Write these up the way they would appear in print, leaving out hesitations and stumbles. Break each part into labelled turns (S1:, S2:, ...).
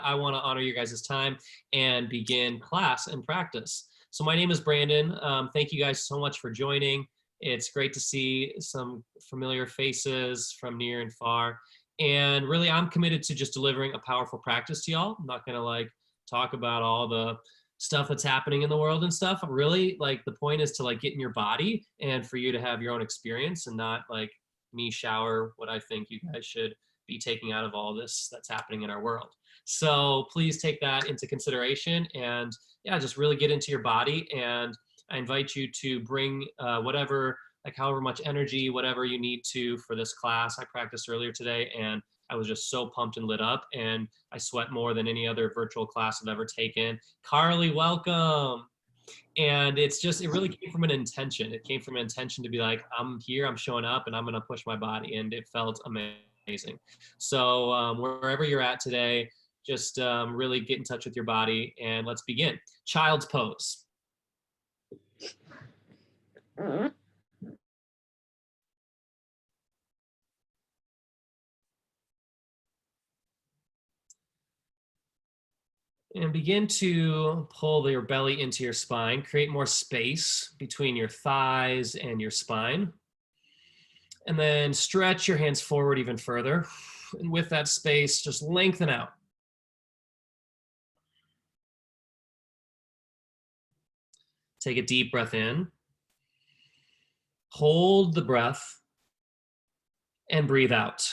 S1: I want to honor your guys' time and begin class and practice. So my name is Brandon. Thank you guys so much for joining. It's great to see some familiar faces from near and far. And really, I'm committed to just delivering a powerful practice to y'all. I'm not going to talk about all the stuff that's happening in the world and stuff. Really, the point is to get in your body and for you to have your own experience and not me shower what I think you guys should be taking out of all this that's happening in our world. So please take that into consideration and yeah, just really get into your body. And I invite you to bring whatever, however much energy, whatever you need to for this class. I practiced earlier today and I was just so pumped and lit up, and I sweat more than any other virtual class I've ever taken. Carly, welcome. And it really came from an intention. It came from an intention to be like, I'm here, I'm showing up, and I'm gonna push my body, and it felt amazing. So wherever you're at today, just really get in touch with your body and let's begin. Child's pose. And begin to pull your belly into your spine, create more space between your thighs and your spine. And then stretch your hands forward even further. And with that space, just lengthen out. Take a deep breath in. Hold the breath and breathe out.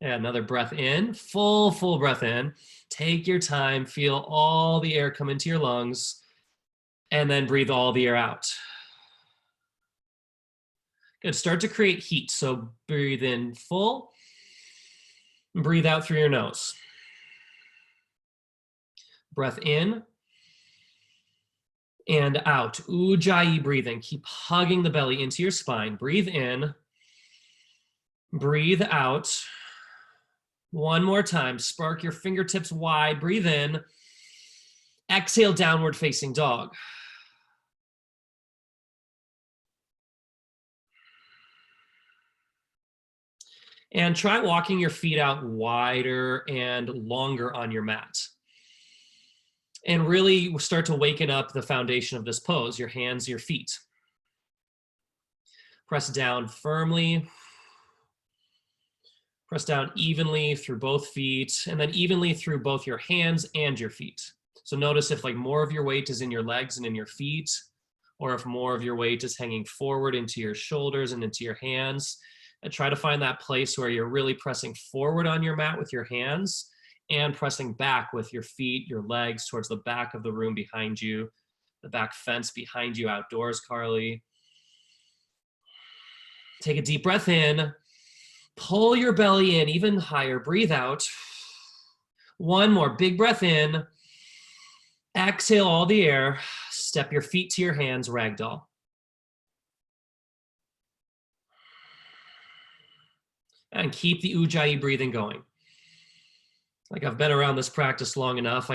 S1: And another breath in, full breath in. Take your time, feel all the air come into your lungs, and then breathe all the air out. Good, start to create heat. So breathe in full, and breathe out through your nose. Breath in and out, Ujjayi breathing. Keep hugging the belly into your spine. Breathe in, breathe out. One more time, spark your fingertips wide, breathe in. Exhale, downward facing dog. And try walking your feet out wider and longer on your mat. And really start to waken up the foundation of this pose, your hands, your feet. Press down firmly. Press down evenly through both feet, and then evenly through both your hands and your feet. So notice if more of your weight is in your legs and in your feet, or if more of your weight is hanging forward into your shoulders and into your hands. And try to find that place where you're really pressing forward on your mat with your hands and pressing back with your feet, your legs towards the back of the room behind you, the back fence behind you outdoors, Carly. Take a deep breath in. Pull your belly in even higher. Breathe out. One more big breath in. Exhale all the air. Step your feet to your hands, ragdoll. And keep the Ujjayi breathing going. I've been around this practice long enough,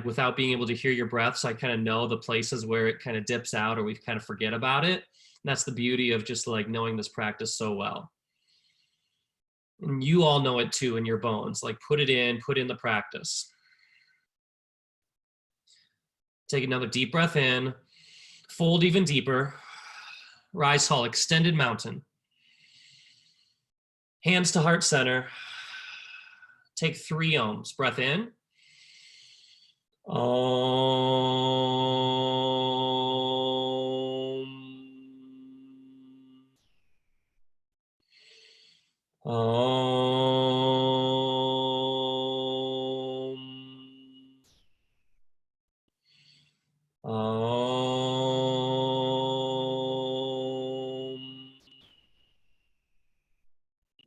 S1: without being able to hear your breaths, I kind of know the places where it kind of dips out or we kind of forget about it. And that's the beauty of just knowing this practice so well. And you all know it too in your bones. Put it in, put in the practice. Take another deep breath in, fold even deeper, rise tall, extended mountain. Hands to heart center. Take 3 ohms. Breath in. Om. Om. Om.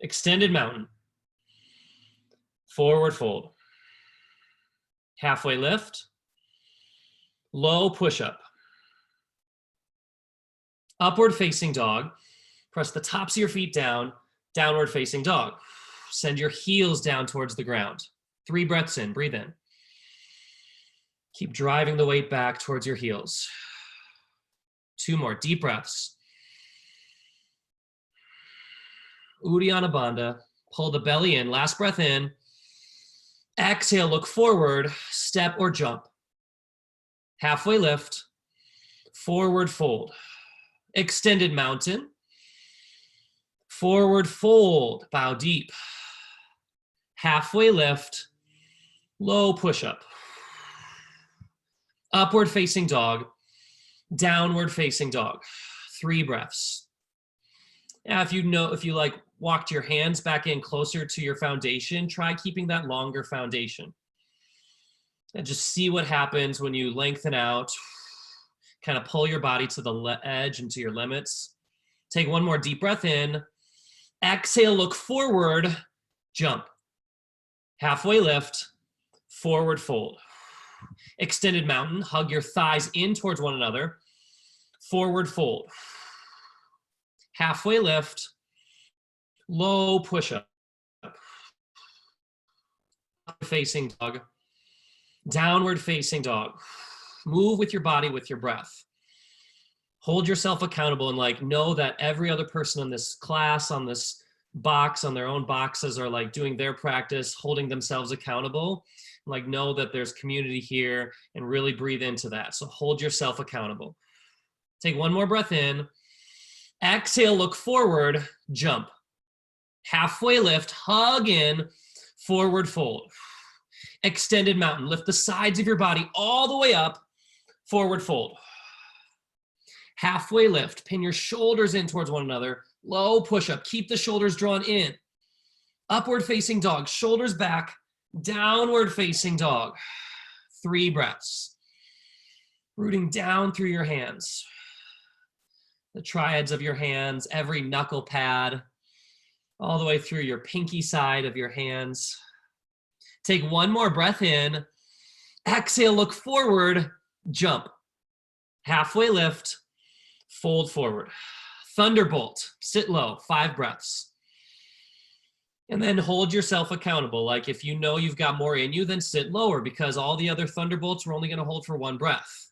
S1: Extended mountain. Forward fold. Halfway lift. Low push-up. Upward facing dog. Press the tops of your feet down. Downward facing dog. Send your heels down towards the ground. 3 breaths in. Breathe in. Keep driving the weight back towards your heels. 2 more deep breaths. Uddiyana Bandha. Pull the belly in. Last breath in. Exhale, look forward, step or jump. Halfway lift, forward fold. Extended mountain. Forward fold, bow deep. Halfway lift, low push-up. Upward facing dog, downward facing dog. 3 breaths. Now, if you like walked your hands back in closer to your foundation, try keeping that longer foundation. And just see what happens when you lengthen out, kind of pull your body to the edge and to your limits. Take one more deep breath in. Exhale, look forward, jump. Halfway lift, forward fold. Extended mountain, hug your thighs in towards one another. Forward fold. Halfway lift, low push-up. Facing dog, downward facing dog. Move with your body, with your breath. Hold yourself accountable and know that every other person in this class, on this box, on their own boxes, are doing their practice, holding themselves accountable. Know that there's community here and really breathe into that. So hold yourself accountable. Take one more breath in. Exhale, look forward, jump. Halfway lift, hug in, forward fold. Extended mountain, lift the sides of your body all the way up, forward fold. Halfway lift, pin your shoulders in towards one another, low push-up, keep the shoulders drawn in. Upward facing dog, shoulders back, downward facing dog. 3 breaths. Rooting down through your hands. The triads of your hands, every knuckle pad, all the way through your pinky side of your hands. Take one more breath in. Exhale, look forward, jump. Halfway lift, fold forward. Thunderbolt, sit low, 5 breaths. And then hold yourself accountable. If you know you've got more in you, then sit lower, because all the other thunderbolts we're only going to hold for 1 breath.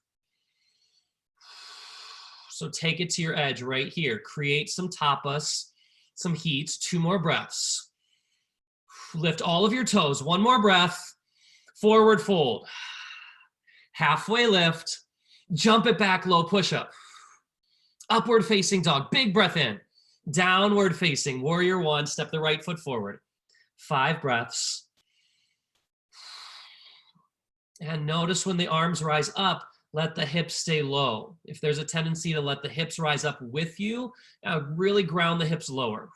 S1: So take it to your edge right here. Create some tapas, some heat, 2 more breaths. Lift all of your toes, 1 more breath, forward fold. Halfway lift, jump it back, low push-up. Upward facing dog, big breath in. Downward facing, warrior 1, step the right foot forward. 5 breaths. And notice when the arms rise up, let the hips stay low. If there's a tendency to let the hips rise up with you, really ground the hips lower.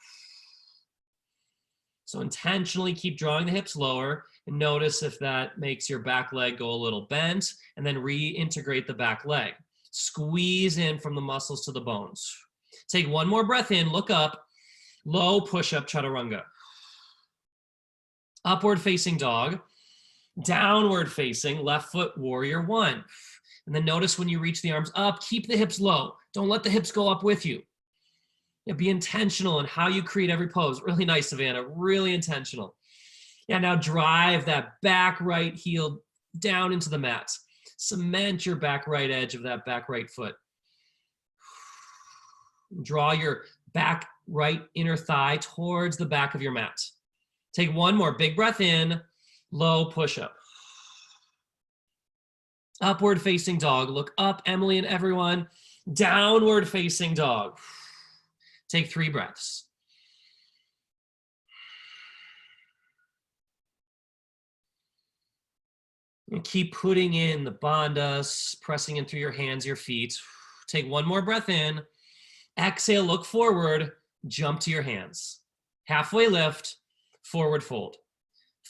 S1: So intentionally keep drawing the hips lower, and notice if that makes your back leg go a little bent, and then reintegrate the back leg. Squeeze in from the muscles to the bones. Take 1 more breath in, look up, low push-up chaturanga. Upward facing dog, downward facing, left foot warrior 1. And then notice when you reach the arms up, keep the hips low. Don't let the hips go up with you. Be intentional in how you create every pose. Really nice, Savannah, really intentional. Now drive that back right heel down into the mat. Cement your back right edge of that back right foot. Draw your back right inner thigh towards the back of your mat. Take 1 more big breath in, low push-up. Upward facing dog, look up, Emily and everyone. Downward facing dog. Take 3 breaths. And keep putting in the bandhas, pressing in through your hands, your feet. Take 1 more breath in. Exhale, look forward, jump to your hands. Halfway lift, forward fold.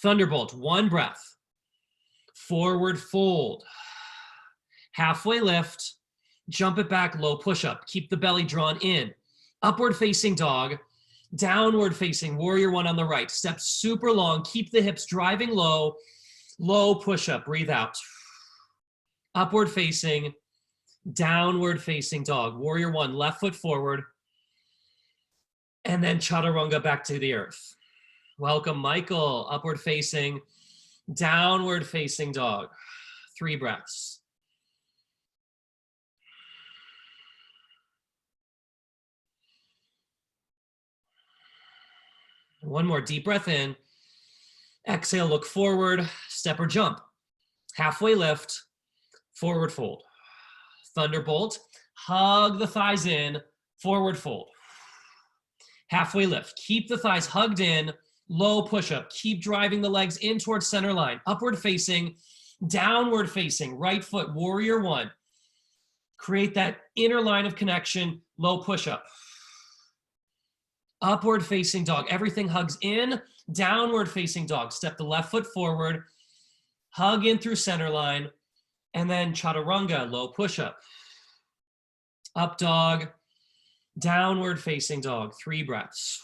S1: Thunderbolt, 1 breath. Forward fold. Halfway lift, jump it back, low push-up. Keep the belly drawn in. Upward facing dog, downward facing warrior 1 on the right. Step super long, keep the hips driving low, low push-up, breathe out. Upward facing, downward facing dog. Warrior 1, left foot forward. And then chaturanga back to the earth. Welcome, Michael. Upward facing, downward facing dog. 3 breaths. One more deep breath in. Exhale, look forward, step or jump. Halfway lift, forward fold. Thunderbolt, hug the thighs in, forward fold. Halfway lift, keep the thighs hugged in, low push-up. Keep driving the legs in towards center line. Upward facing, downward facing, right foot, warrior one. Create that inner line of connection, low push-up. Upward facing dog, everything hugs in, downward facing dog. Step the left foot forward, hug in through center line, and then chaturanga, low push-up. Up dog, downward facing dog, 3 breaths.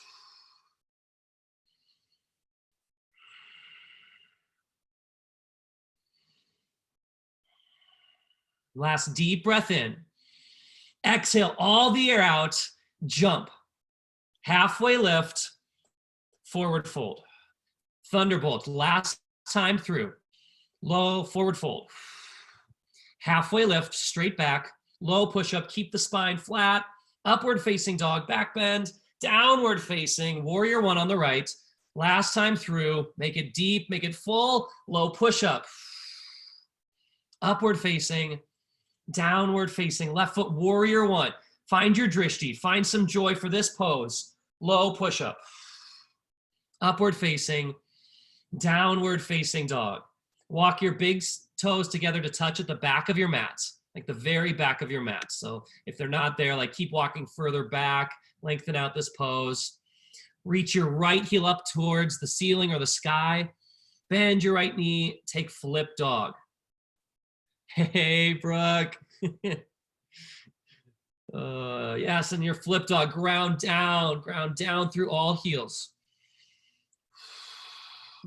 S1: Last deep breath in. Exhale all the air out, jump. Halfway lift, forward fold. Thunderbolt, last time through. Low, forward fold. Halfway lift, straight back. Low push-up, keep the spine flat. Upward facing dog, back bend. Downward facing, warrior one on the right. Last time through, make it deep, make it full. Low push-up. Upward facing, downward facing. Left foot, warrior one. Find your drishti, find some joy for this pose. Low push-up. Upward facing, downward facing dog. Walk your big toes together to touch at the back of your mat, like the very back of your mat. So if they're not there, like keep walking further back, lengthen out this pose. Reach your right heel up towards the ceiling or the sky. Bend your right knee, take flip dog. Hey, Brooke. Yes, and your flip dog, ground down through all heels.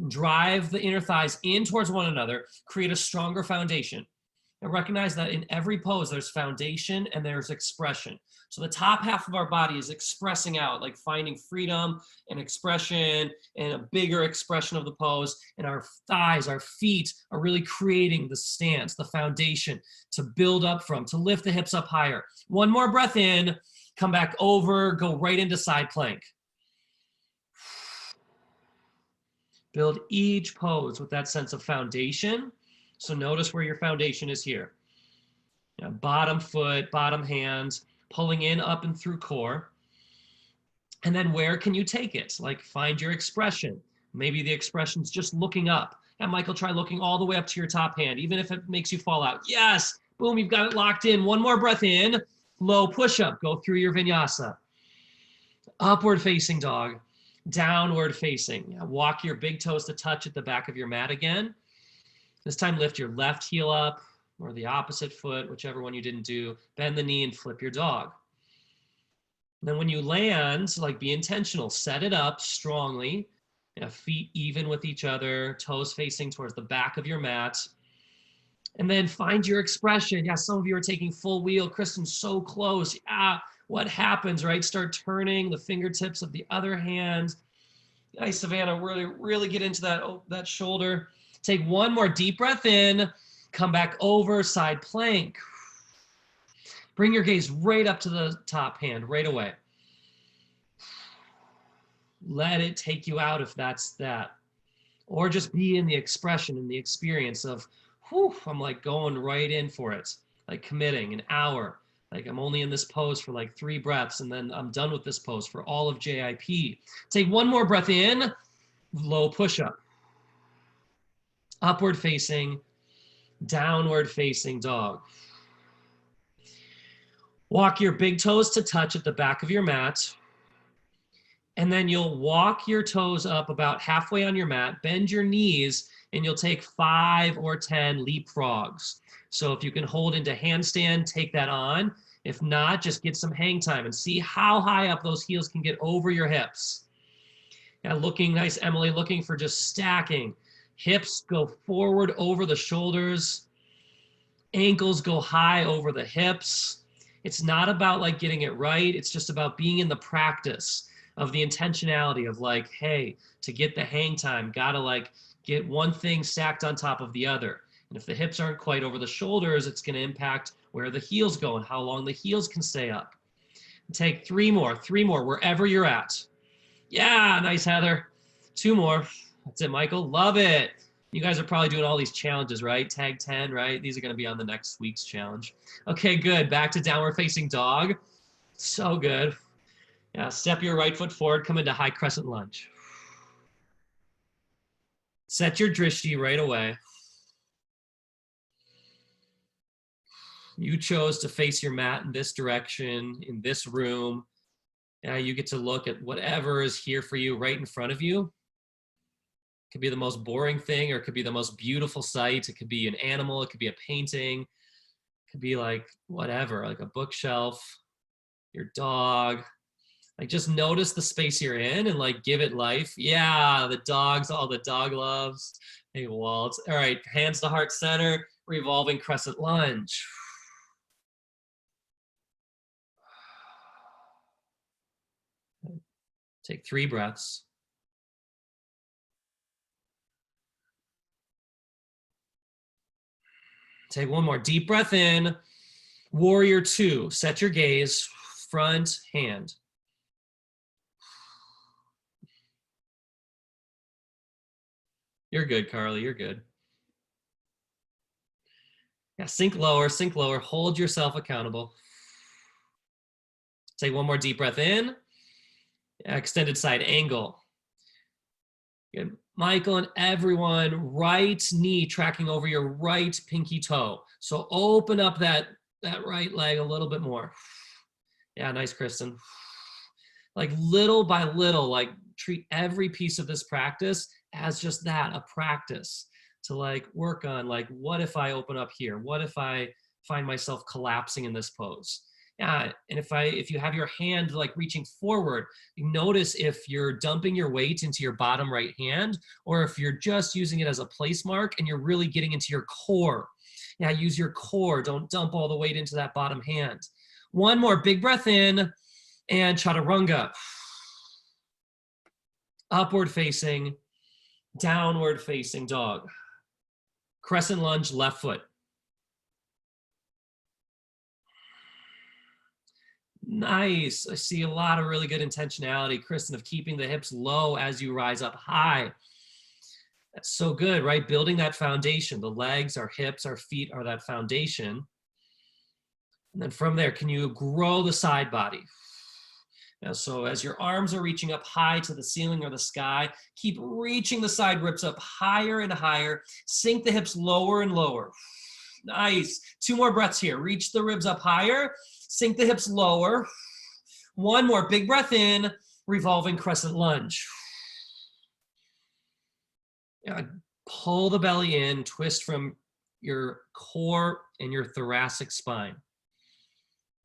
S1: Drive the inner thighs in towards one another, create a stronger foundation. And recognize that in every pose, there's foundation and there's expression. So the top half of our body is expressing out, like finding freedom and expression and a bigger expression of the pose. And our thighs, our feet are really creating the stance, the foundation to build up from, to lift the hips up higher. One more breath in, come back over, go right into side plank. Build each pose with that sense of foundation. So notice where your foundation is here. Bottom foot, bottom hands, pulling in, up and through core. And then where can you take it? Like find your expression. Maybe the expression's just looking up. And Michael, try looking all the way up to your top hand, even if it makes you fall out. Yes, boom, you've got it locked in. One more breath in, low push-up, go through your vinyasa. Upward facing dog, downward facing. Walk your big toes to touch at the back of your mat again. This time lift your left heel up or the opposite foot, whichever one you didn't do. Bend the knee and flip your dog. And then when you land, like be intentional, set it up strongly. Feet even with each other, toes facing towards the back of your mat. And then find your expression. Yeah, some of you are taking full wheel. Kristen's so close. Yeah, what happens, right? Start turning the fingertips of the other hand. Nice, Savannah, really get into that shoulder. Take one more deep breath in, come back over, side plank. Bring your gaze right up to the top hand, right away. Let it take you out if that's that. Or just be in the expression and the experience of, whew, I'm like going right in for it, like committing an hour. Like I'm only in this pose for like 3 breaths and then I'm done with this pose for all of JIP. Take one more breath in, low push-up. Upward facing, downward facing dog. Walk your big toes to touch at the back of your mat. And then you'll walk your toes up about halfway on your mat, bend your knees, and you'll take 5 or 10 leapfrogs. So if you can hold into handstand, take that on. If not, just get some hang time and see how high up those heels can get over your hips. Yeah, looking nice, Emily, looking for just stacking. Hips go forward over the shoulders. Ankles go high over the hips. It's not about like getting it right. It's just about being in the practice of the intentionality of like, hey, to get the hang time, gotta like get one thing stacked on top of the other. And if the hips aren't quite over the shoulders, it's gonna impact where the heels go and how long the heels can stay up. Take 3 more, wherever you're at. Yeah, nice, Heather. 2 more. That's it, Michael. Love it. You guys are probably doing all these challenges, right? Tag 10, right? These are going to be on the next week's challenge. Okay, good. Back to downward facing dog. So good. Yeah, step your right foot forward, come into high crescent lunge. Set your drishti right away. You chose to face your mat in this direction, in this room. Yeah, you get to look at whatever is here for you right in front of you. It could be the most boring thing, or it could be the most beautiful sight. It could be an animal. It could be a painting. It could be like whatever, like a bookshelf, your dog. Like just notice the space you're in and like give it life. Yeah, the dogs, all the dog loves. Hey, waltz. All right, hands to heart center, revolving crescent lunge. Take 3 breaths. Take 1 more deep breath in. Warrior 2, set your gaze, front hand. You're good, Carly, you're good. Yeah, sink lower, hold yourself accountable. Take 1 more deep breath in. Extended side angle. Good. Michael and everyone, right knee tracking over your right pinky toe. So open up that right leg a little bit more. Yeah, nice, Kristen. Like little by little, like treat every piece of this practice as just that, a practice to like work on, like, what if I open up here? What if I find myself collapsing in this pose? Yeah, and if you have your hand like reaching forward, you notice if you're dumping your weight into your bottom right hand, or if you're just using it as a place mark and you're really getting into your core. Yeah, use your core. Don't dump all the weight into that bottom hand. 1 more big breath in and chaturanga. Upward facing, downward facing dog. Crescent lunge, left foot. Nice. I see a lot of really good intentionality, Kristen, of keeping the hips low as you rise up high. That's so good, right? Building that foundation. The legs, our hips, our feet are that foundation. And then from there, can you grow the side body? Now, so as your arms are reaching up high to the ceiling or the sky, keep reaching the side ribs up higher and higher. Sink the hips lower and lower. Nice. 2 more breaths here. Reach the ribs up higher. Sink the hips lower. 1 more big breath in, revolving crescent lunge. Pull the belly in, twist from your core and your thoracic spine.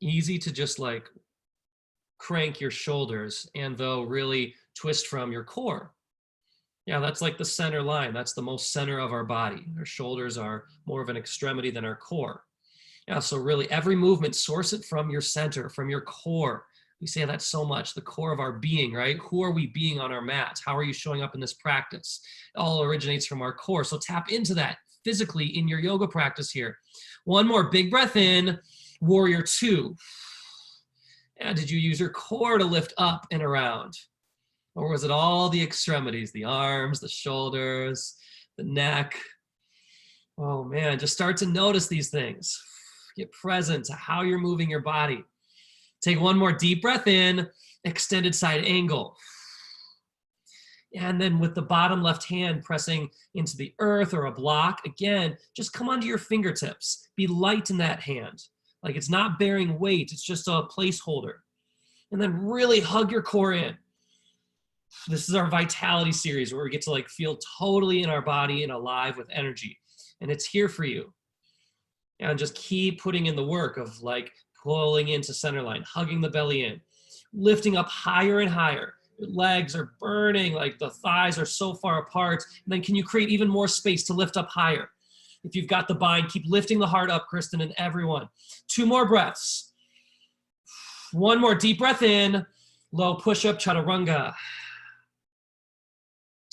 S1: Easy to just like crank your shoulders and though really twist from your core. Yeah, that's like the center line. That's the most center of our body. Our shoulders are more of an extremity than our core. Yeah, so really every movement, source it from your center, from your core. We say that so much, the core of our being, right? Who are we being on our mat? How are you showing up in this practice? It all originates from our core. So tap into that physically in your yoga practice here. 1 more big breath in, warrior 2. And did you use your core to lift up and around? Or was it all the extremities, the arms, the shoulders, the neck? Oh man, just start to notice these things. Get present to how you're moving your body. Take 1 more deep breath in, extended side angle. And then with the bottom left hand pressing into the earth or a block, again, just come onto your fingertips. Be light in that hand. Like it's not bearing weight, it's just a placeholder. And then really hug your core in. This is our vitality series where we get to like feel totally in our body and alive with energy. And it's here for you. And just keep putting in the work of like pulling into center line, hugging the belly in, lifting up higher and higher. Your legs are burning, like the thighs are so far apart. And then can you create even more space to lift up higher? If you've got the bind, keep lifting the heart up, Kristen, and everyone. 2 more breaths. 1 more deep breath in, low push-up, chaturanga.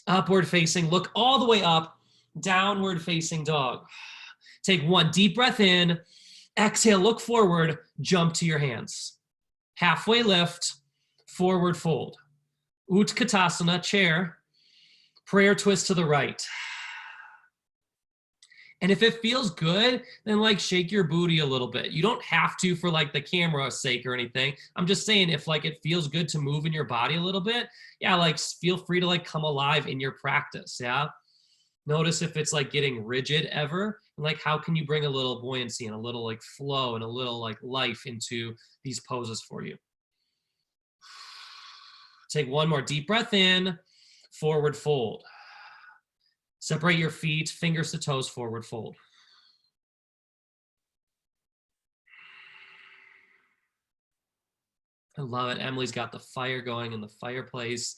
S1: Upward facing, look all the way up, downward facing dog. Take 1 deep breath in, exhale, look forward, jump to your hands. Halfway lift, forward fold. Utkatasana, chair, prayer twist to the right. And if it feels good, then like shake your booty a little bit. You don't have to for like the camera's sake or anything. I'm just saying if like it feels good to move in your body a little bit, yeah, like feel free to like come alive in your practice, yeah? Notice if it's like getting rigid ever, and like how can you bring a little buoyancy and a little like flow and a little like life into these poses for you. Take one more deep breath in, forward fold. Separate your feet, fingers to toes, forward fold. I love it. Emily's got the fire going in the fireplace.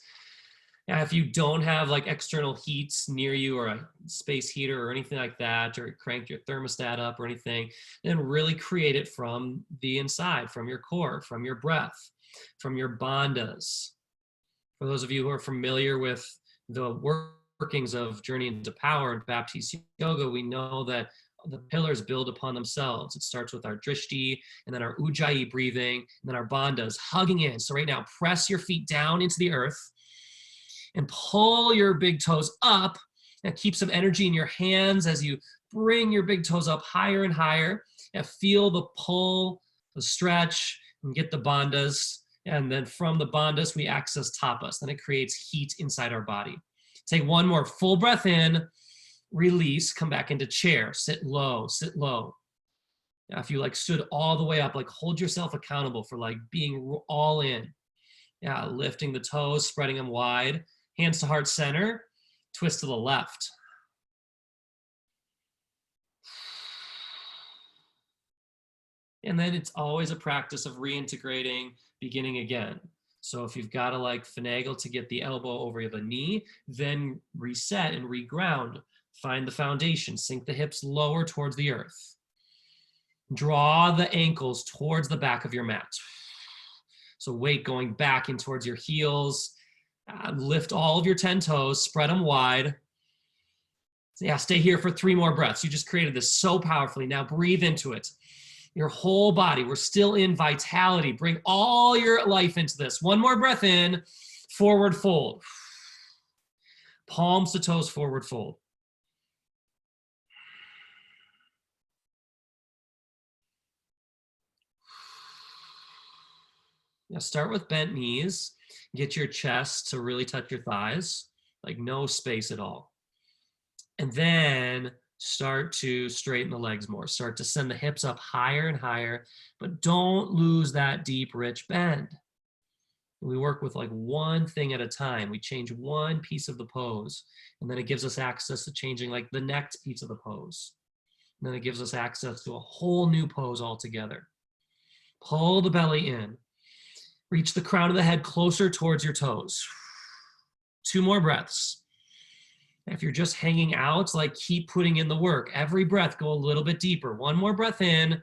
S1: Now, if you don't have like external heats near you or a space heater or anything like that, or crank your thermostat up or anything, then really create it from the inside, from your core, from your breath, from your bandhas. For those of you who are familiar with the workings of Journey into Power and Baptiste Yoga, we know that the pillars build upon themselves. It starts with our drishti, and then our ujjayi breathing, and then our bandhas hugging in. So right now, press your feet down into the earth and pull your big toes up. And keep some energy in your hands as you bring your big toes up higher and higher. And feel the pull, the stretch, and get the bandhas. And then from the bandhas, we access tapas. Then it creates heat inside our body. Take one more full breath in, release, come back into chair, sit low, sit low. Now, if you like stood all the way up, like hold yourself accountable for like being all in. Yeah, lifting the toes, spreading them wide, hands to heart center, twist to the left. And then it's always a practice of reintegrating, beginning again. So if you've got to like finagle to get the elbow over the knee, then reset and reground. Find the foundation, sink the hips lower towards the earth. Draw the ankles towards the back of your mat. So weight going back in towards your heels. Lift all of your 10 toes, spread them wide. Yeah, stay here for 3 more breaths. You just created this so powerfully. Now breathe into it. Your whole body, we're still in vitality. Bring all your life into this. 1 more breath in, forward fold. Palms to toes, forward fold. Now start with bent knees. Get your chest to really touch your thighs, like no space at all. And then start to straighten the legs more. Start to send the hips up higher and higher, but don't lose that deep, rich bend. We work with like one thing at a time. We change one piece of the pose, and then it gives us access to changing like the next piece of the pose. And then it gives us access to a whole new pose altogether. Pull the belly in. Reach the crown of the head closer towards your toes. 2 more breaths. If you're just hanging out, like keep putting in the work. Every breath, go a little bit deeper. 1 more breath in,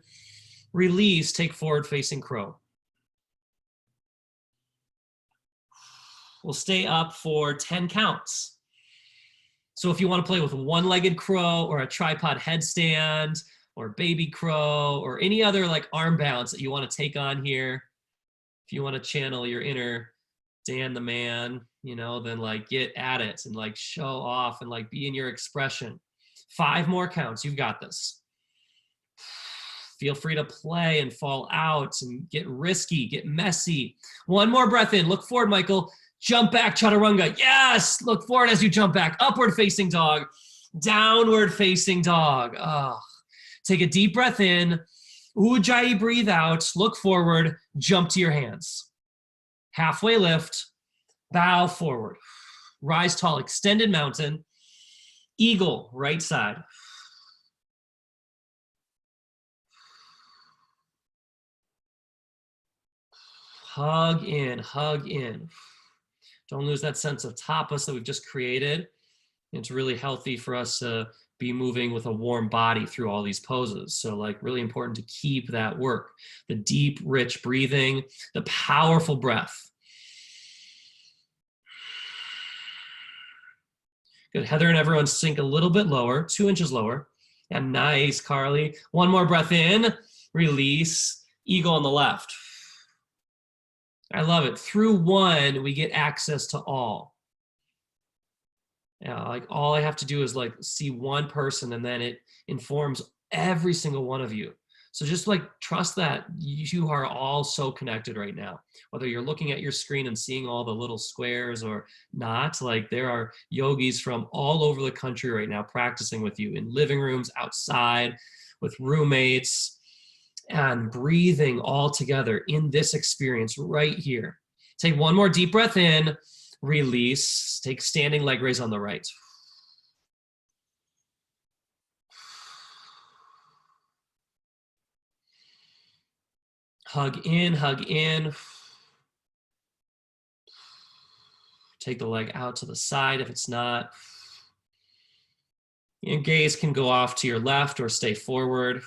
S1: release, take forward facing crow. We'll stay up for 10 counts. So if you want to play with a one-legged crow or a tripod headstand or baby crow or any other like arm balance that you want to take on here, if you want to channel your inner Dan the man, you know, then like get at it and like show off and like be in your expression. 5 more counts, you've got this. Feel free to play and fall out and get risky, get messy. 1 more breath in, look forward, Michael. Jump back, chaturanga. Yes, look forward as you jump back. Upward facing dog, downward facing dog. Oh. Take a deep breath in. Ujjayi, breathe out, look forward, jump to your hands. Halfway lift, bow forward. Rise tall, extended mountain. Eagle, right side. Hug in, hug in. Don't lose that sense of tapas that we've just created. It's really healthy for us to be moving with a warm body through all these poses. So like really important to keep that work. The deep, rich breathing, the powerful breath. Good, Heather and everyone sink a little bit lower, 2 inches lower. Yeah, nice, Carly. 1 more breath in, release, eagle on the left. I love it. Through one, we get access to all. Yeah, like all I have to do is like see one person and then it informs every single one of you. So just like trust that you are all so connected right now. Whether you're looking at your screen and seeing all the little squares or not, like there are yogis from all over the country right now practicing with you in living rooms, outside, with roommates, and breathing all together in this experience right here. Take one more deep breath in, release, take standing leg raise on the right. Hug in, take the leg out to the side if it's not. Your gaze can go off to your left or stay forward.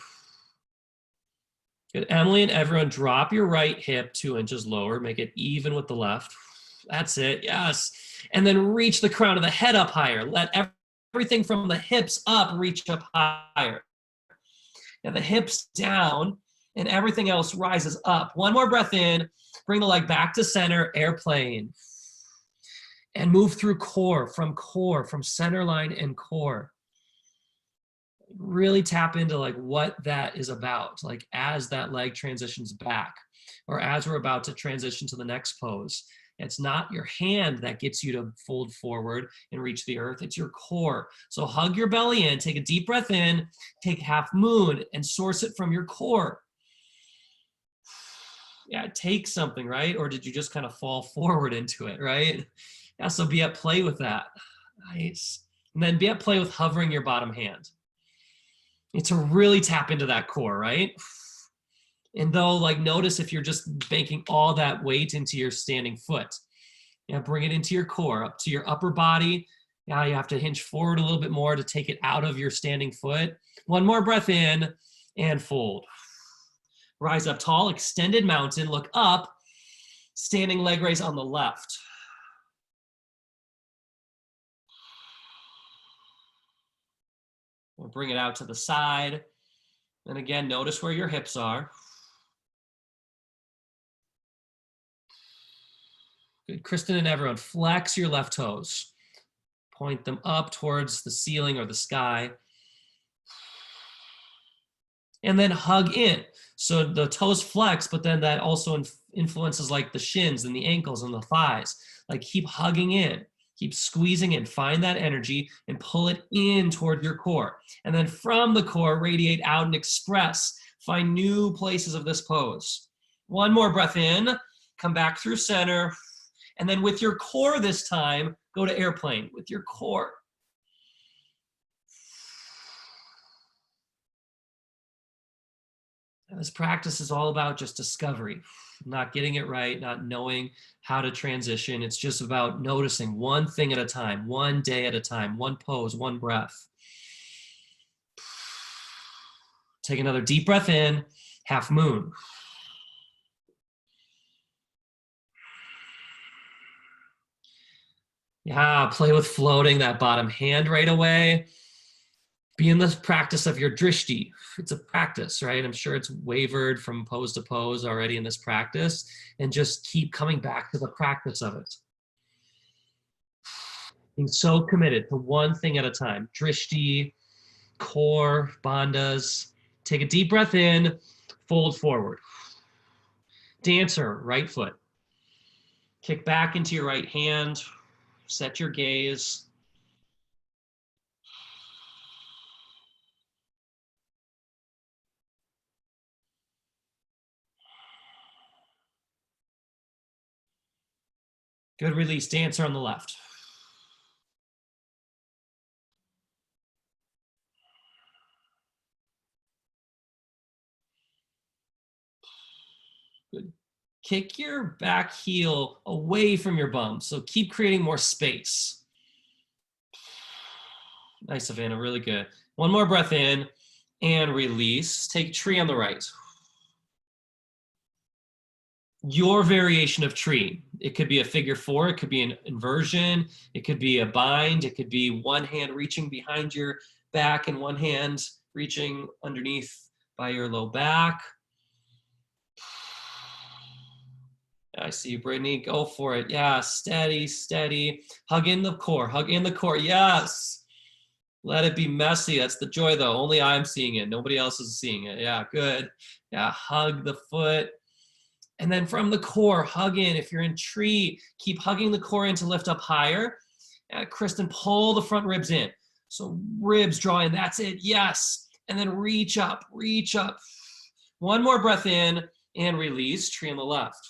S1: Good. Emily and everyone, drop your right hip 2 inches lower. Make it even with the left. That's it. Yes. And then reach the crown of the head up higher. Let everything from the hips up reach up higher. Now the hips down and everything else rises up. One more breath in. Bring the leg back to center, airplane. And move through core, from center line and core. Really tap into like what that is about, like as that leg transitions back or as we're about to transition to the next pose. It's not your hand that gets you to fold forward and reach the earth, it's your core. So hug your belly in, take a deep breath in, take half moon and source it from your core. Yeah, take something, right? Or did you just kind of fall forward into it, right? Yeah, so be at play with that. Nice. And then be at play with hovering your bottom hand. To really tap into that core, right? And though, like, notice if you're just banking all that weight into your standing foot. Yeah, bring it into your core, up to your upper body. Now you have to hinge forward a little bit more to take it out of your standing foot. One more breath in and fold. Rise up tall, extended mountain, look up, standing leg raise on the left. We'll bring it out to the side. And again, notice where your hips are. Good. Kristen and everyone, flex your left toes. Point them up towards the ceiling or the sky. And then hug in. So the toes flex, but then that also influences like the shins and the ankles and the thighs. Like keep hugging in, keep squeezing in, find that energy and pull it in toward your core. And then from the core, radiate out and express. Find new places of this pose. One more breath in, come back through center. And then with your core this time, go to airplane with your core. And this practice is all about just discovery, not getting it right, not knowing how to transition. It's just about noticing one thing at a time, one day at a time, one pose, one breath. Take another deep breath in, half moon. Yeah, play with floating that bottom hand right away. Be in the practice of your drishti. It's a practice, right? I'm sure it's wavered from pose to pose already in this practice, and just keep coming back to the practice of it. Being so committed to one thing at a time. Drishti, core, bandhas. Take a deep breath in, fold forward. Dancer, right foot. Kick back into your right hand, set your gaze. Good release, dancer on the left. Good. Kick your back heel away from your bum. So keep creating more space. Nice, Savannah, really good. One more breath in and release. Take tree on the right. Your variation of tree. It could be a figure four, it could be an inversion, it could be a bind, it could be one hand reaching behind your back and one hand reaching underneath by your low back. I see you, Brittany. Go for it. Yeah, steady, steady. Hug in the core. Hug in the core. Yes. Let it be messy. That's the joy, though. Only I'm seeing it. Nobody else is seeing it. Yeah, good. Yeah, hug the foot. And then from the core, hug in. If you're in tree, keep hugging the core in to lift up higher. Kristen, pull the front ribs in. So ribs draw in. That's it. Yes. And then reach up, reach up. One more breath in and release. Tree on the left.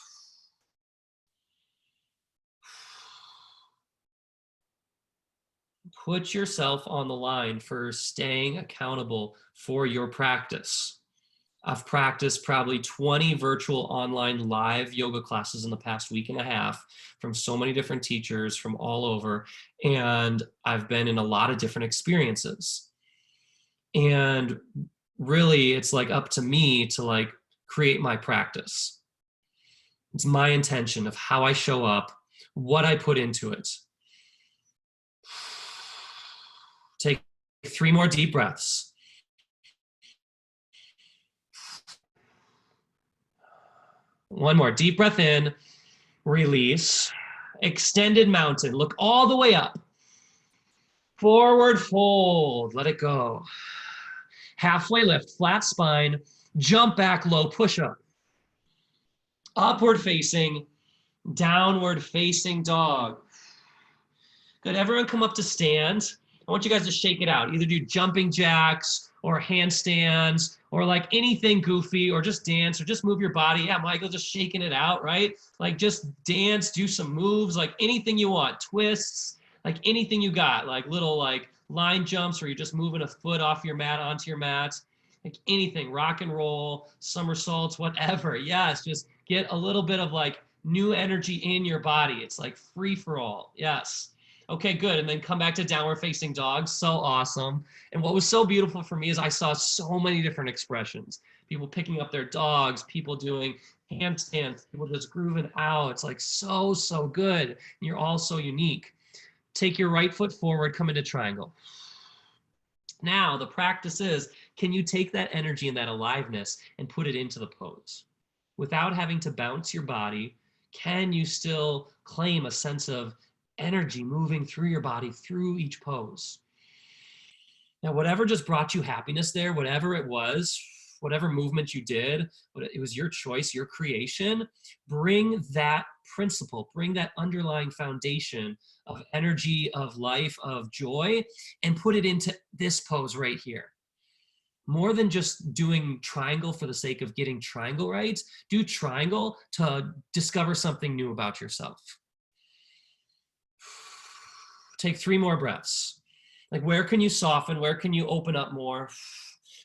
S1: Put yourself on the line for staying accountable for your practice. I've practiced probably 20 virtual online live yoga classes in the past week and a half from so many different teachers from all over. And I've been in a lot of different experiences. And really, it's like up to me to like create my practice. It's my intention of how I show up, what I put into it. Take 3 more deep breaths. One more deep breath in, release. Extended mountain. Look all the way up. Forward fold. Let it go. Halfway lift, flat spine. Jump back low, push up. Upward facing, downward facing dog. Good. Everyone come up to stand. I want you guys to shake it out. Either do jumping jacks or handstands or like anything goofy or just dance or just move your body. Yeah, Michael, just shaking it out, right? Like just dance, do some moves, like anything you want, twists, like anything you got, like little like line jumps where you're just moving a foot off your mat onto your mat, like anything, rock and roll, somersaults, whatever. Yes, just get a little bit of like new energy in your body. It's like free for all. Yes. Okay, good. And then come back to downward facing dog. So awesome. And what was so beautiful for me is I saw so many different expressions. People picking up their dogs, people doing handstands, people just grooving out. It's like so, so good. And you're all so unique. Take your right foot forward, come into triangle. Now the practice is, can you take that energy and that aliveness and put it into the pose? Without having to bounce your body, can you still claim a sense of energy moving through your body through each pose? Now, whatever just brought you happiness there, whatever it was, whatever movement you did, it was your choice, your creation, bring that principle, bring that underlying foundation of energy, of life, of joy, and put it into this pose right here. More than just doing triangle for the sake of getting triangle right, do triangle to discover something new about yourself. Take 3 more breaths. Like where can you soften? Where can you open up more?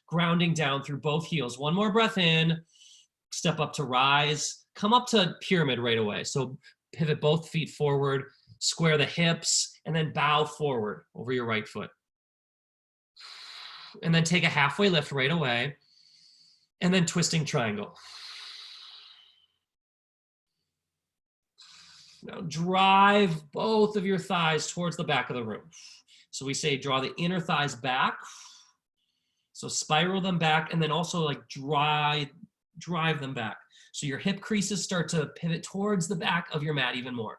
S1: Grounding down through both heels. 1 more breath in, step up to rise, come up to pyramid right away. So pivot both feet forward, square the hips, and then bow forward over your right foot. And then take a halfway lift right away, and then twisting triangle. Now drive both of your thighs towards the back of the room. So we say draw the inner thighs back. So spiral them back, and then also like drive them back. So your hip creases start to pivot towards the back of your mat even more.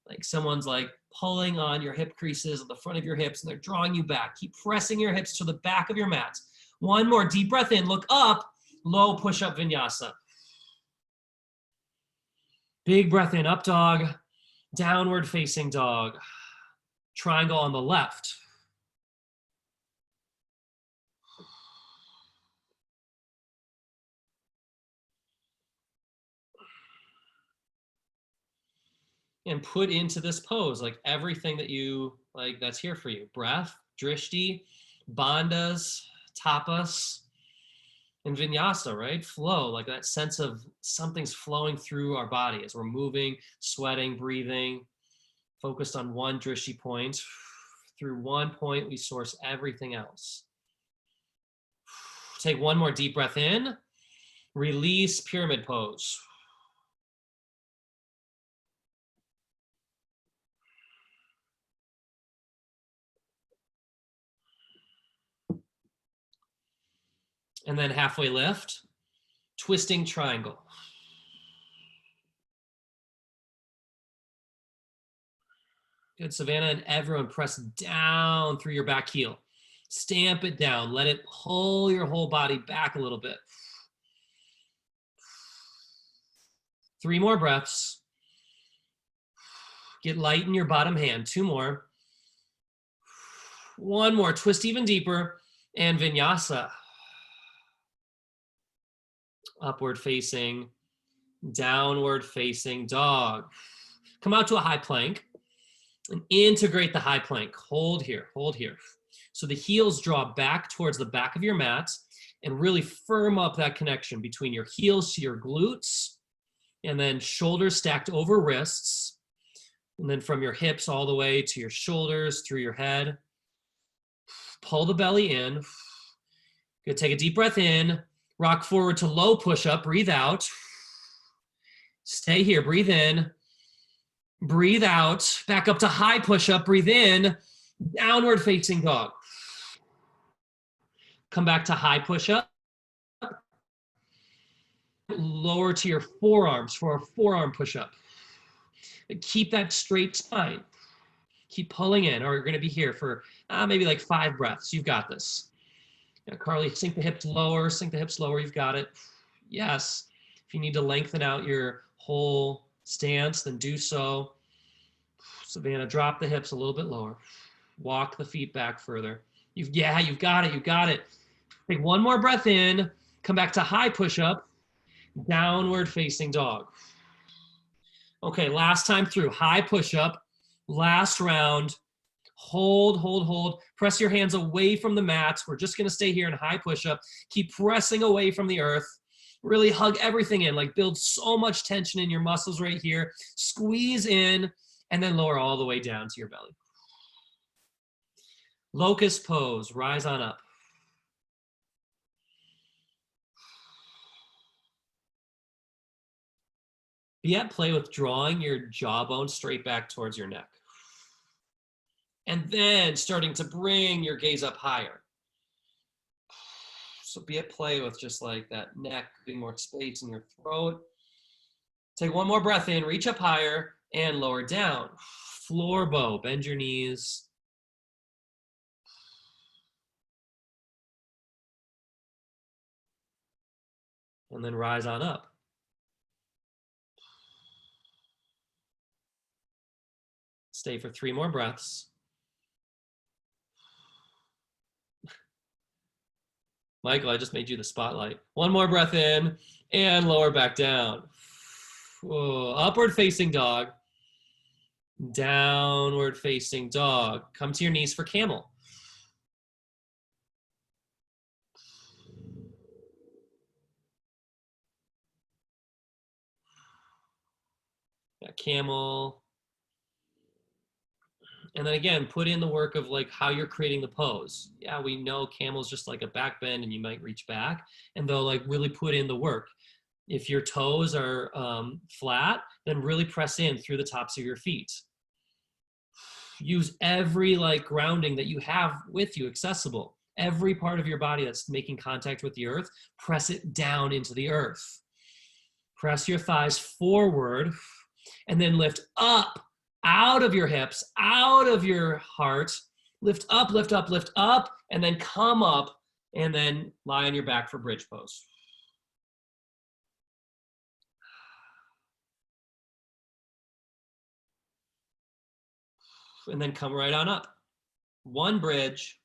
S1: Like someone's like pulling on your hip creases at the front of your hips, and they're drawing you back. Keep pressing your hips to the back of your mat. 1 more deep breath in, look up, low push-up vinyasa. Big breath in, up dog, downward facing dog, triangle on the left. And put into this pose like everything that you like that's here for you. Breath, drishti, bandhas, tapas, and vinyasa, right? Flow, like that sense of something's flowing through our body as we're moving, sweating, breathing, focused on one drishti point. Through one point, we source everything else. Take 1 more deep breath in, release, pyramid pose. And then halfway lift, twisting triangle. Good, Savannah, and everyone press down through your back heel. Stamp it down. Let it pull your whole body back a little bit. 3 more breaths. Get light in your bottom hand. 2 more. 1 more. Twist even deeper. And vinyasa. Upward facing, downward facing dog. Come out to a high plank and integrate the high plank. Hold here, hold here. So the heels draw back towards the back of your mat and really firm up that connection between your heels to your glutes, and then shoulders stacked over wrists, and then from your hips all the way to your shoulders, through your head. Pull the belly in. Good, take a deep breath in. Rock forward to low push-up, breathe out. Stay here, breathe in. Breathe out, back up to high push-up, breathe in. Downward facing dog. Come back to high push-up. Lower to your forearms for a forearm push-up. Keep that straight spine. Keep pulling in, or you're gonna be here for maybe like 5 breaths. You've got this. Yeah, Carly, sink the hips lower, you've got it. Yes, if you need to lengthen out your whole stance, then do so. Savannah, drop the hips a little bit lower. Walk the feet back further. You've got it. Take 1 more breath in, come back to high push-up, downward facing dog. Okay, last time through, high push-up, last round. Hold. Press your hands away from the mat. We're just gonna stay here in high push-up. Keep pressing away from the earth. Really hug everything in, like build so much tension in your muscles right here. Squeeze in, and then lower all the way down to your belly. Locust pose, rise on up. Be at play with drawing your jawbone straight back towards your neck. And then starting to bring your gaze up higher. So be at play with just like that neck, getting more space in your throat. Take 1 more breath in, reach up higher and lower down. Floor bow, bend your knees. And then rise on up. Stay for 3 more breaths. Michael, I just made you the spotlight. 1 more breath in and lower back down. Whoa. Upward facing dog. Downward facing dog. Come to your knees for camel. Yeah, camel. And then again, put in the work of like how you're creating the pose. Yeah, we know camel's just like a back bend and you might reach back, and they'll like really put in the work. If your toes are flat, then really press in through the tops of your feet. Use every like grounding that you have with you accessible. Every part of your body that's making contact with the earth, press it down into the earth. Press your thighs forward and then lift up. Out of your hips, out of your heart, lift up, and then come up, and then lie on your back for bridge pose. And then come right on up. 1 bridge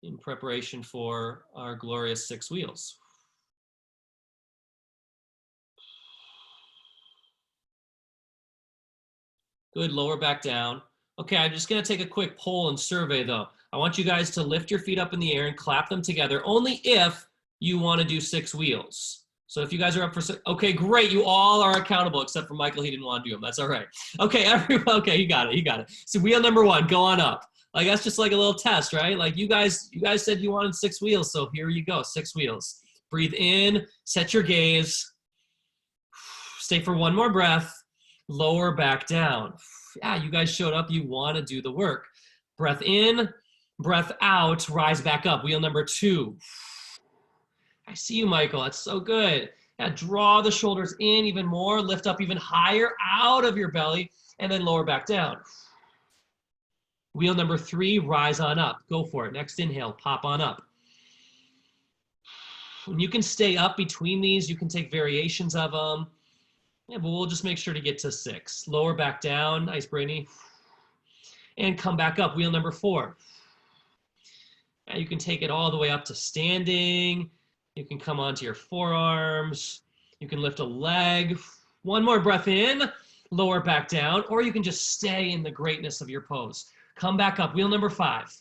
S1: in preparation for our glorious 6 wheels. Good, lower back down. Okay, I'm just gonna take a quick poll and survey though. I want you guys to lift your feet up in the air and clap them together, only if you wanna do 6 wheels. So if you guys are up for 6, okay, great, you all are accountable, except for Michael, he didn't wanna do them, that's all right. Okay, everyone, okay, you got it. So wheel number 1, go on up. Like that's just like a little test, right? Like you guys said you wanted 6 wheels, so here you go, 6 wheels. Breathe in, set your gaze. Stay for 1 more breath. Lower back down. Yeah, you guys showed up, you wanna do the work. Breath in, breath out, rise back up. Wheel number 2. I see you, Michael, that's so good. Yeah, draw the shoulders in even more, lift up even higher out of your belly, and then lower back down. Wheel number 3, rise on up. Go for it. Next inhale, pop on up. And you can stay up between these. You can take variations of them. Yeah, but we'll just make sure to get to 6. Lower back down. Nice, Brittany. And come back up. Wheel number 4. Now you can take it all the way up to standing. You can come onto your forearms. You can lift a leg. One more breath in. Lower back down. Or you can just stay in the greatness of your pose. Come back up. Wheel number 5.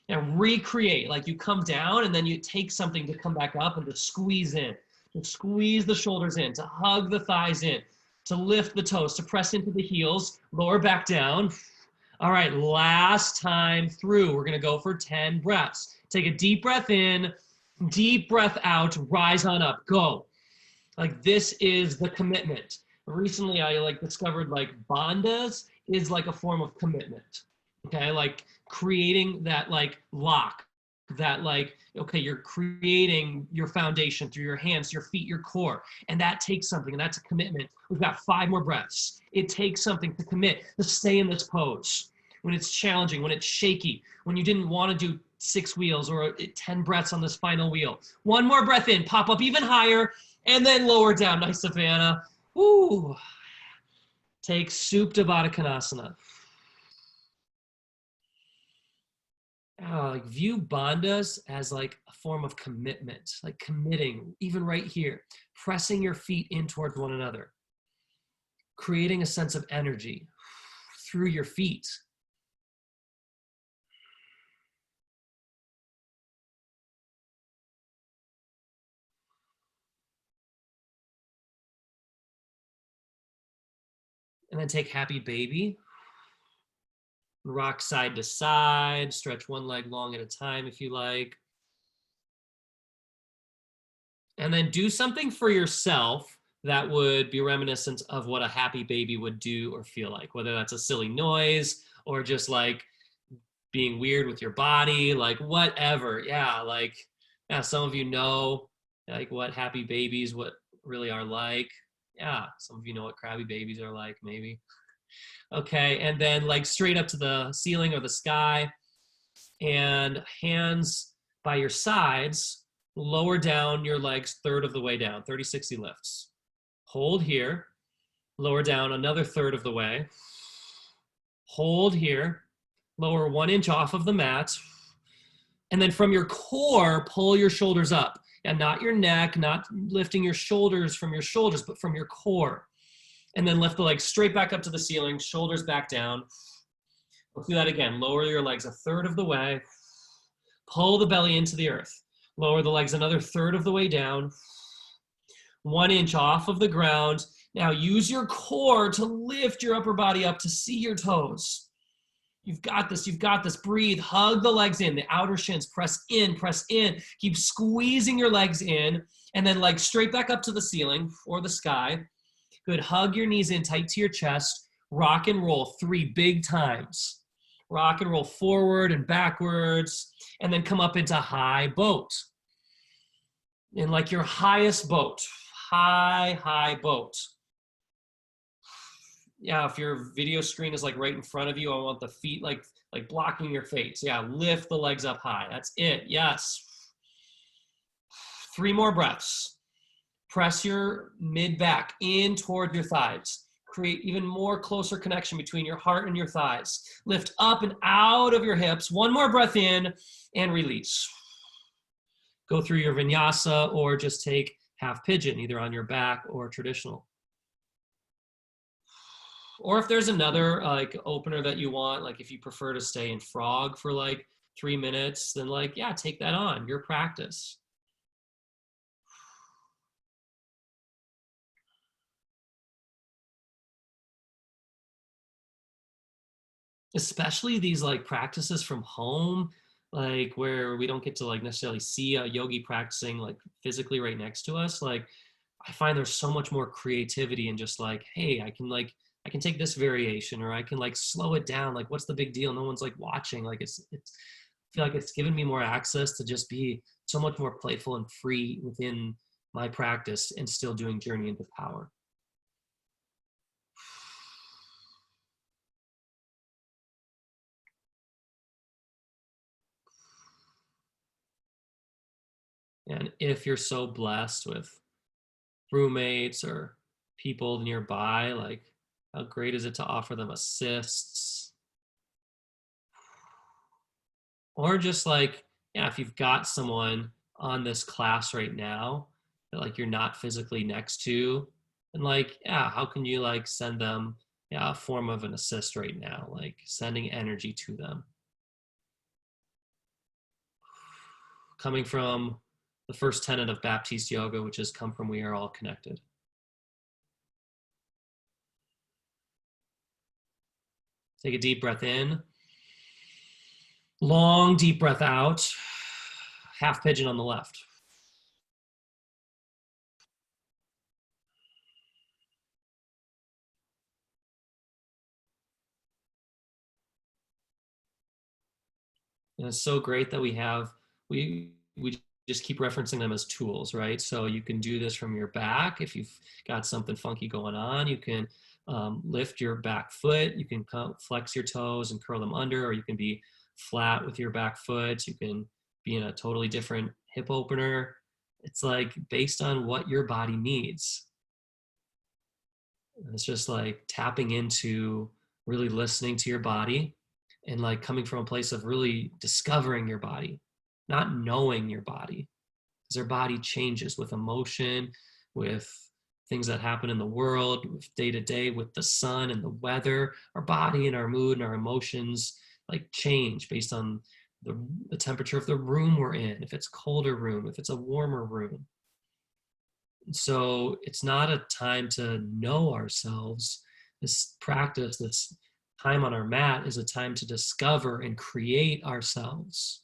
S1: And recreate, like you come down and then you take something to come back up and to squeeze in, to squeeze the shoulders in, to hug the thighs in, to lift the toes, to press into the heels, lower back down. All right, last time through, we're gonna go for 10 breaths. Take a deep breath in, deep breath out, rise on up, go. Like this is the commitment. Recently, I discovered bandhas is like a form of commitment. Okay, like creating that lock, that okay, you're creating your foundation through your hands, your feet, your core, and that takes something, and that's a commitment. We've got 5 more breaths. It takes something to commit, to stay in this pose. When it's challenging, when it's shaky, when you didn't want to do 6 wheels or 10 breaths on this final wheel. One more breath in, pop up even higher, and then lower down. Nice, Savannah. Woo. Take Supta Baddha Konasana. View bandhas as a form of commitment, like committing, even right here, pressing your feet in towards one another, creating a sense of energy through your feet. And then take happy baby. Rock side to side, stretch one leg long at a time if you like. And then do something for yourself that would be reminiscent of what a happy baby would do or feel like, whether that's a silly noise or just being weird with your body, whatever. Yeah, some of you know what happy babies what really are like. Yeah, some of you know what crabby babies are like, maybe. Okay, and then straight up to the ceiling or the sky, and hands by your sides, lower down your legs 1/3 of the way down, 30-60 lifts. Hold here, lower down another 1/3 of the way. Hold here, lower 1 inch off of the mat. And then from your core, pull your shoulders up. And not your neck, not lifting your shoulders from your shoulders, but from your core. And then lift the legs straight back up to the ceiling, shoulders back down. Let's do that again. Lower your legs 1/3 of the way. Pull the belly into the earth. Lower the legs another 1/3 of the way down. 1 inch off of the ground. Now use your core to lift your upper body up to see your toes. You've got this, you've got this. Breathe, hug the legs in, the outer shins, press in, press in. Keep squeezing your legs in, and then straight back up to the ceiling or the sky. Good, hug your knees in tight to your chest. Rock and roll 3 big times. Rock and roll forward and backwards, and then come up into high boat. In your highest boat, high boat. Yeah, if your video screen is right in front of you, I want the feet like blocking your face. Yeah, lift the legs up high. That's it. Yes. 3 more breaths. Press your mid back in toward your thighs. Create even more closer connection between your heart and your thighs. Lift up and out of your hips. 1 more breath in and release. Go through your vinyasa or just take half pigeon, either on your back or traditional. Or if there's another opener that you want, if you prefer to stay in frog for 3 minutes, then yeah, take that on, your practice. Especially these practices from home, where we don't get to necessarily see a yogi practicing physically right next to us. I find there's so much more creativity in just hey, I can take this variation, or I can slow it down. What's the big deal? No one's watching. I feel like it's given me more access to just be so much more playful and free within my practice and still doing Journey into Power. And if you're so blessed with roommates or people nearby, like how great is it to offer them assists? Or just like, yeah, if you've got someone on this class right now that like you're not physically next to, and like, yeah, how can you like send them, yeah, a form of an assist right now, like sending energy to them. Coming from the first tenet of Baptiste yoga, which is come from we are all connected. Take a deep breath in. Long, deep breath out. Half pigeon on the left. And it's so great that we just keep referencing them as tools, right? So you can do this from your back. If you've got something funky going on, you can lift your back foot. You can flex your toes and curl them under, or you can be flat with your back foot. You can be in a totally different hip opener. It's like based on what your body needs. And it's just like tapping into really listening to your body and like coming from a place of really discovering your body, not knowing your body. Because our body changes with emotion, with things that happen in the world, with day to day, with the sun and the weather. Our body and our mood and our emotions like change based on the temperature of the room we're in, if it's a colder room, if it's a warmer room. So it's not a time to know ourselves. This practice, this time on our mat is a time to discover and create ourselves.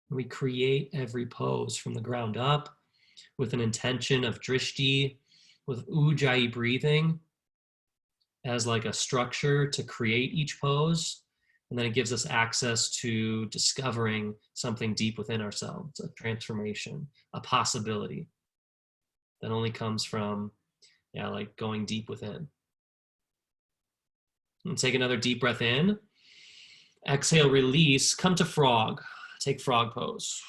S1: We create every pose from the ground up with an intention of drishti, with ujjayi breathing as like a structure to create each pose. And then it gives us access to discovering something deep within ourselves, a transformation, a possibility that only comes from, yeah, like going deep within. And take another deep breath in. Exhale, release, come to frog. Take frog pose.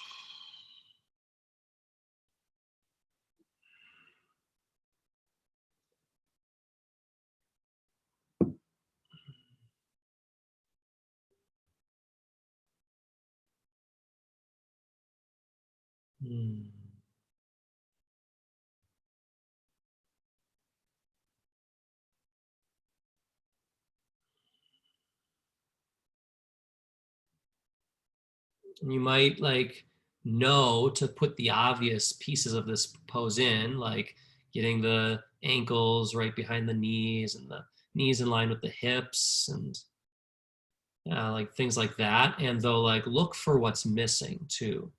S1: Hmm. And you might like know to put the obvious pieces of this pose in, like getting the ankles right behind the knees and the knees in line with the hips and like things like that. And though like look for what's missing too.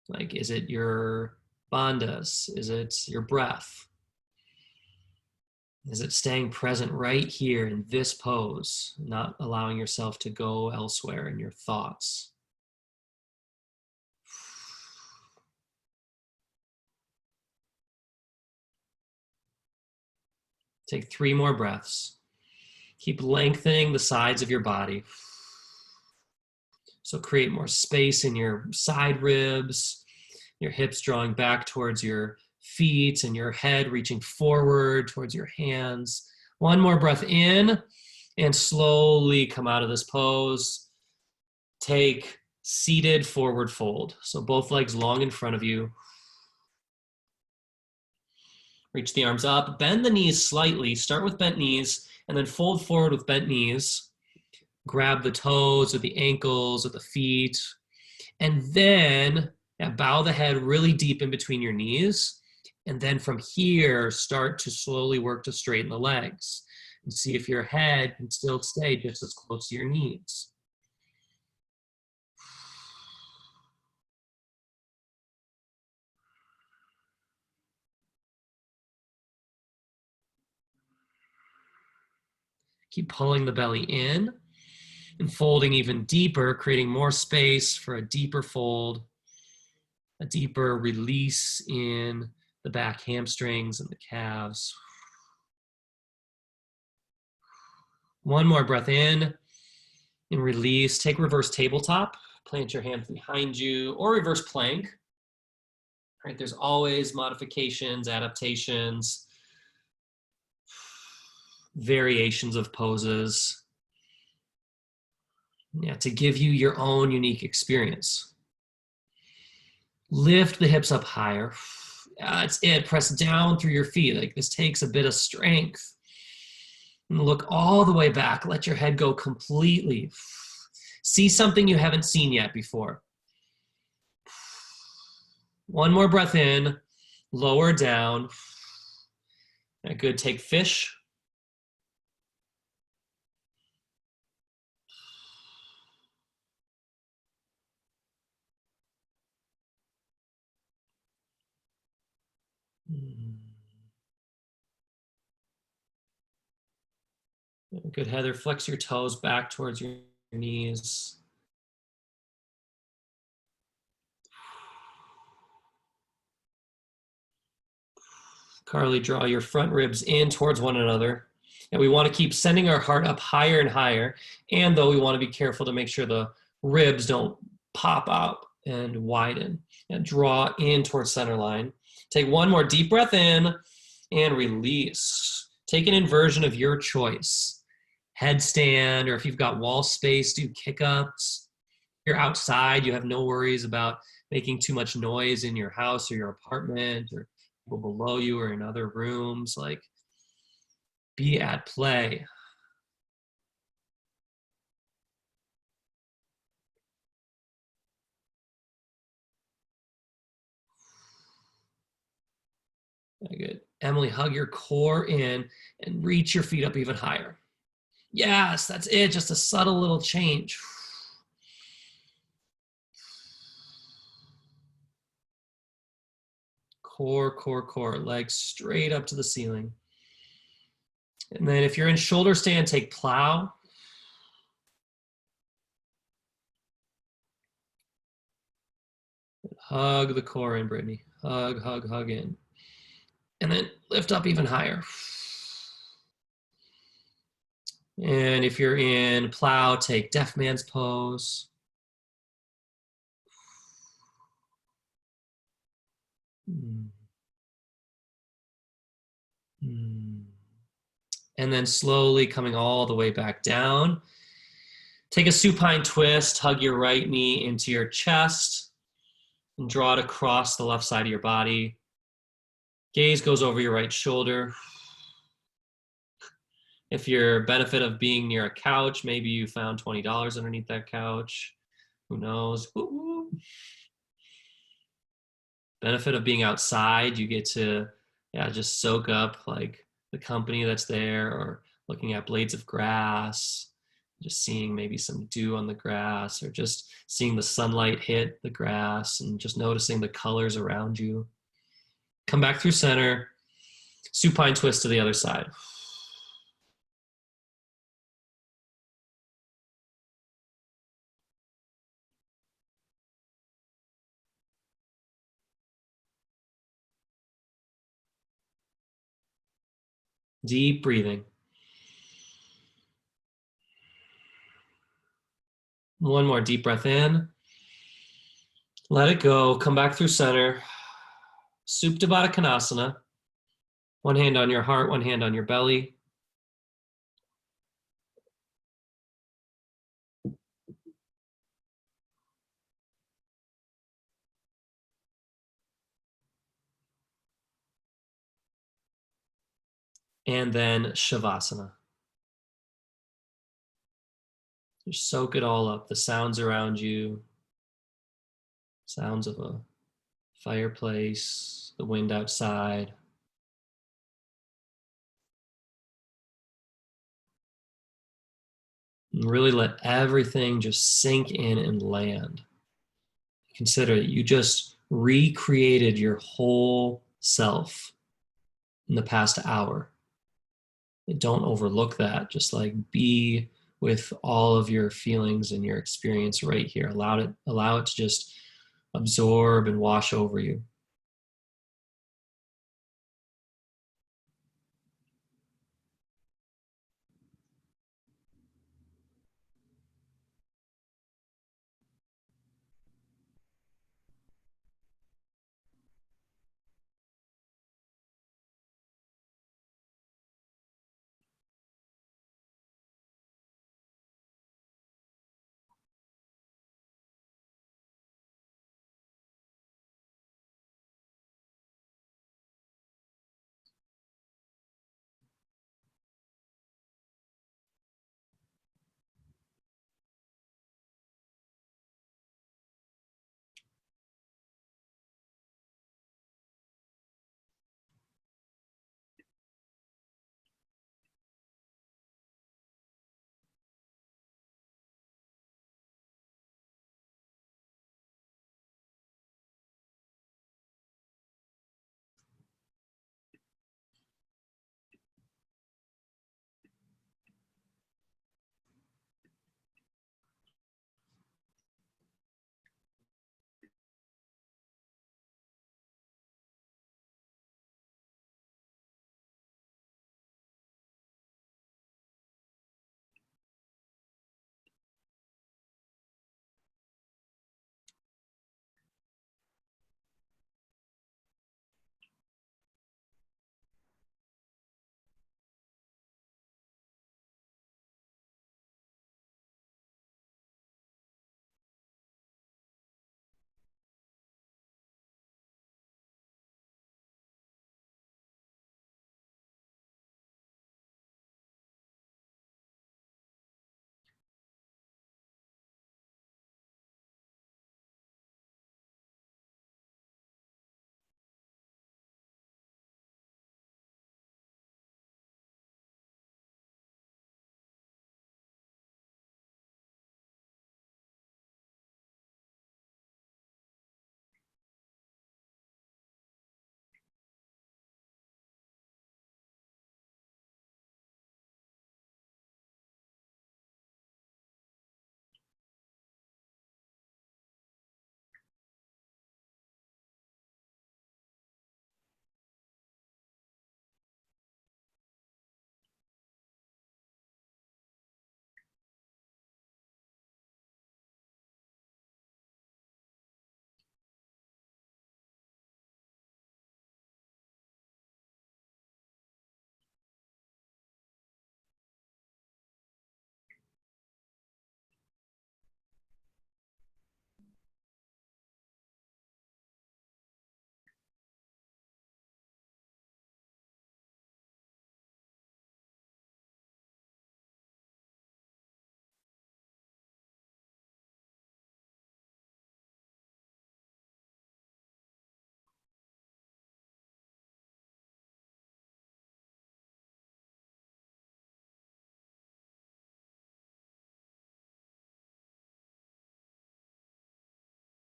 S1: Like, is it your bandhas? Is it your breath? Is it staying present right here in this pose, not allowing yourself to go elsewhere in your thoughts? Take 3 more breaths. Keep lengthening the sides of your body. So create more space in your side ribs, your hips drawing back towards your feet and your head reaching forward towards your hands. 1 more breath in and slowly come out of this pose. Take seated forward fold. So both legs long in front of you. Reach the arms up, bend the knees slightly. Start with bent knees and then fold forward with bent knees. Grab the toes or the ankles or the feet. And then bow the head really deep in between your knees. And then from here, start to slowly work to straighten the legs. And see if your head can still stay just as close to your knees. Keep pulling the belly in and folding even deeper, creating more space for a deeper fold, a deeper release in the back hamstrings and the calves. 1 more breath in And release. Take reverse tabletop. Plant your hands behind you, or reverse plank. Right? There's always modifications, adaptations, variations of poses. Yeah, to give you your own unique experience. Lift the hips up higher. That's it. Press down through your feet. Like this takes a bit of strength. And look all the way back. Let your head go completely. See something you haven't seen yet before. One more breath in. Lower down. Good. Take fish. Good, Heather. Flex your toes back towards your knees. Carly, draw your front ribs in towards one another. And we want to keep sending our heart up higher and higher. And though we want to be careful to make sure the ribs don't pop out and widen. And draw in towards center line. Take one more deep breath in and release. Take an inversion of your choice. Headstand, or if you've got wall space, do kick-ups. If you're outside, you have no worries about making too much noise in your house or your apartment or people below you or in other rooms. Like, be at play. Very good. Emily, hug your core in and reach your feet up even higher. Yes, that's it. Just a subtle little change. Core, core, core. Legs straight up to the ceiling. And then if you're in shoulder stand, take plow. Hug the core in, Brittany. Hug, hug, hug in. And then lift up even higher. And if you're in plow, take deaf man's pose. And then slowly coming all the way back down. Take a supine twist, hug your right knee into your chest, and draw it across the left side of your body. Gaze goes over your right shoulder. If you're benefit of being near a couch, maybe you found $20 underneath that couch. Who knows? Woo-woo. Benefit of being outside, you get to just soak up like the company that's there, or looking at blades of grass, just seeing maybe some dew on the grass, or just seeing the sunlight hit the grass and just noticing the colors around you. Come back through center, supine twist to the other side. Deep breathing. One more deep breath in. Let it go. Come back through center. Supta Baddha Konasana. One hand on your heart, one hand on your belly. And then Shavasana. Just soak it all up. The sounds around you, sounds of a fireplace, the wind outside. And really let everything just sink in and land. Consider that you just recreated your whole self in the past hour. Don't overlook that. Just like be with all of your feelings and your experience right here. Allow it to just absorb and wash over you.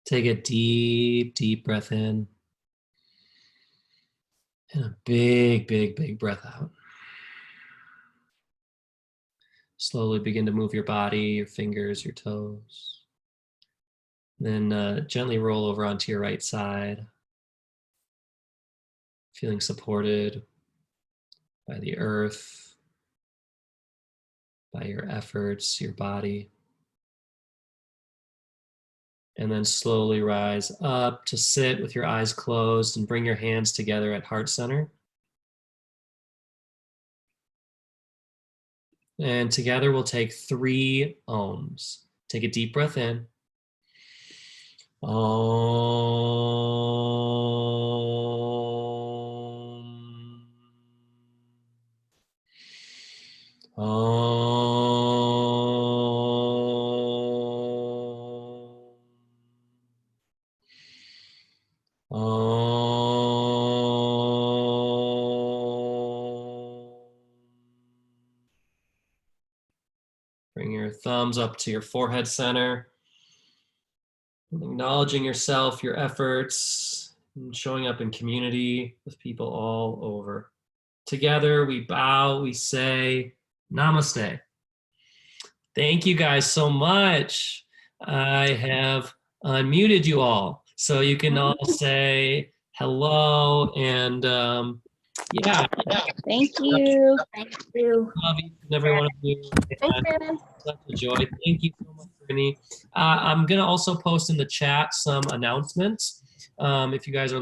S1: Take a deep, deep breath in. And a big, big, big breath out. Slowly begin to move your body, your fingers, your toes. Then gently roll over onto your right side, feeling supported by the earth, by your efforts, your body. And then slowly rise up to sit with your eyes closed and bring your hands together at heart center. And together we'll take 3 ohms. Take a deep breath in. Om. Om. Om. Bring your thumbs up to your forehead center. Acknowledging yourself, your efforts, and showing up in community with people all over. Together, we bow, we say, Namaste. Thank you guys so much. I have unmuted you all, so you can all say hello and yeah.
S2: Thank you. Thank you.
S1: Love each and every one of you. Such a joy. Thank you so much, Brittany. I'm going to also post in the chat some announcements. If you guys are